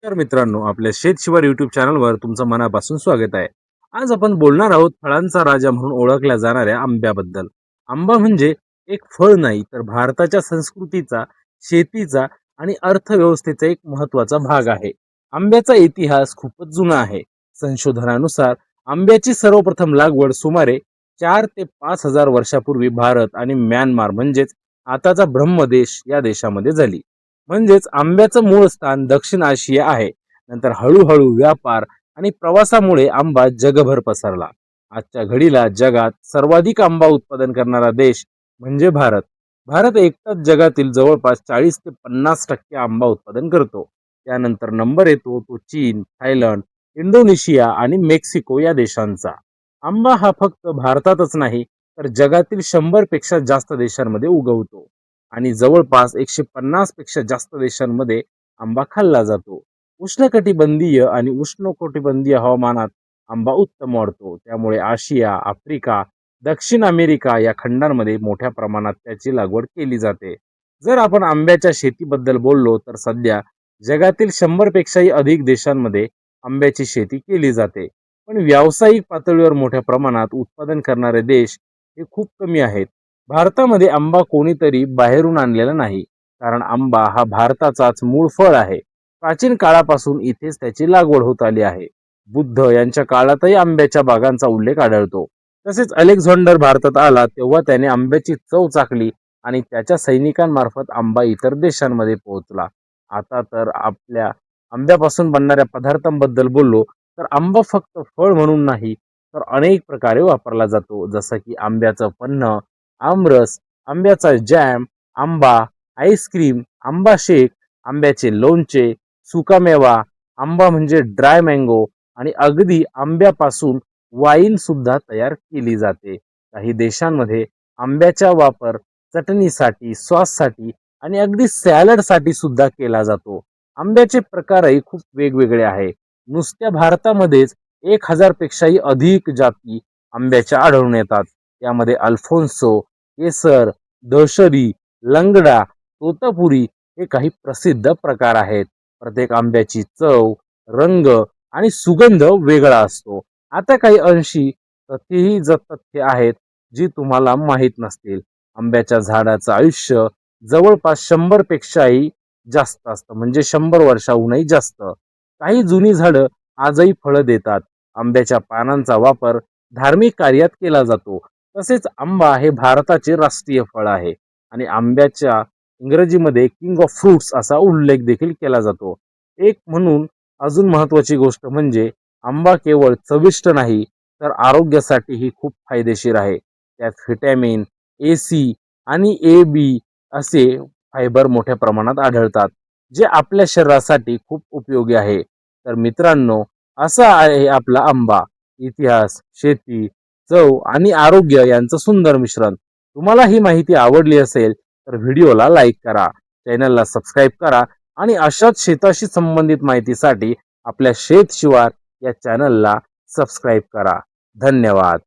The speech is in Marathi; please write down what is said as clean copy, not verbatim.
तर मित्रांनो, आपल्या शेतशिवार YouTube चॅनलवर तुमचं मनापासून स्वागत आहे. आज आपण बोलणार आहोत फळांचा राजा म्हणून ओळखल्या जाणाऱ्या आंब्याबद्दल. आंबा म्हणजे एक फळ नाही, तर भारताच्या संस्कृतीचा, शेतीचा आणि अर्थव्यवस्थेचा एक महत्त्वाचा भाग आहे. आंब्याचा इतिहास खूपच जुना आहे. संशोधनानुसार आंब्याची सर्वप्रथम लागवड सुमारे 4 ते 5,000 वर्षापूर्वी भारत आणि म्यानमार म्हणजेच आताचा ब्रह्मदेश या देशामध्ये झाली. म्हणजेच आंब्याचं मूळ स्थान दक्षिण आशिया आहे. नंतर हळूहळू व्यापार आणि प्रवासामुळे आंबा जगभर पसरला. आजच्या घडीला जगात सर्वाधिक आंबा उत्पादन करणारा देश म्हणजे भारत. भारत एकटाच जगातील जवळपास 40 ते 50% आंबा उत्पादन करतो. त्यानंतर नंबर येतो तो चीन, थायलंड, इंडोनेशिया आणि मेक्सिको या देशांचा. आंबा हा फक्त भारतातच नाही, तर जगातील 100 पेक्षा जास्त देशांमध्ये उगवतो आणि जवळपास 150 पेक्षा जास्त देशांमध्ये आंबा खाल्ला जातो. उष्णकटिबंधीय आणि उष्णकटिबंधीय हवामानात आंबा उत्तम वाढतो. त्यामुळे आशिया, आफ्रिका, दक्षिण अमेरिका या खंडांमध्ये मोठ्या प्रमाणात त्याची लागवड केली जाते. जर आपण आंब्याच्या शेतीबद्दल बोललो तर सध्या जगातील 100 पेक्षाही अधिक देशांमध्ये आंब्याची शेती केली जाते. पण व्यावसायिक पातळीवर मोठ्या प्रमाणात उत्पादन करणारे देश हे खूप कमी आहेत. भारतामध्ये आंबा कोणीतरी बाहेरून आणलेला नाही, कारण आंबा हा भारताचाच मूळ फळ आहे. प्राचीन काळापासून इथेच त्याची लागवड होत आली आहे. बुद्ध यांच्या काळातही आंब्याच्या बागांचा उल्लेख आढळतो. तसेच अलेक्झांडर भारतात आला तेव्हा त्याने आंब्याची चव चाखली आणि त्याच्या सैनिकांमार्फत आंबा इतर देशांमध्ये पोहोचला. आता तर आपल्या आंब्यापासून बनणाऱ्या पदार्थांबद्दल बोललो तर आंबा फक्त फळ म्हणून नाही, तर अनेक प्रकारे वापरला जातो. जसं की आंब्याचं पन्ह, आमरस, आंब्याचा जॅम, आंबा आईस्क्रीम, आंबा शेक, आंब्याचे लोणचे, सुकामेवा, आंबा म्हणजे ड्राय मँगो आणि अगदी आंब्यापासून वाईन सुद्धा तयार केली जाते. काही देशांमध्ये आंब्याचा वापर चटणीसाठी, सॉससाठी आणि अगदी सॅलडसाठी सुद्धा केला जातो. आंब्याचे प्रकारही खूप वेगवेगळे आहे. नुसत्या भारतामध्येच 1,000 पेक्षाही अधिक जाती आंब्याच्या आढळून येतात. त्यामध्ये अल्फोन्सो, केसर, दशरी, लंगडा, तोतापुरी हे काही प्रसिद्ध प्रकार आहेत. प्रत्येक आंब्याची चव, रंग आणि सुगंध वेगळा असतो. आता काही अंशी तथ्य आहेत जी तुम्हाला माहीत नसतील. आंब्याच्या झाडाचं आयुष्य जवळपास 100 पेक्षाही जास्त असतं, म्हणजे 100 वर्षाहूनही जास्त. काही जुनी झाडं आजही फळं देतात. आंब्याच्या पानांचा वापर धार्मिक कार्यात केला जातो. तसेच आंबा हे भारताचे राष्ट्रीय फळ आहे आणि आंब्याच्या इंग्रजीमध्ये किंग ऑफ फ्रूट्स असा उल्लेख देखील केला जातो. एक म्हणून अजून महत्वाची गोष्ट म्हणजे आंबा केवळ चविष्ट नाही, तर आरोग्यासाठीही खूप फायदेशीर आहे. त्यात व्हिटॅमिन ए, सी आणि ए, बी असे फायबर मोठ्या प्रमाणात आढळतात, जे आपल्या शरीरासाठी खूप उपयोगी आहे. तर मित्रांनो, असा आहे आपला आंबा. इतिहास, शेती, चव आणि आरोग्य यांचं सुंदर मिश्रण. तुम्हाला ही माहिती आवडली असेल तर व्हिडिओला लाईक करा, चॅनलला सबस्क्राईब करा आणि अशाच शेताशी संबंधित माहितीसाठी आपल्या शेत शिवार या चॅनलला सबस्क्राईब करा. धन्यवाद.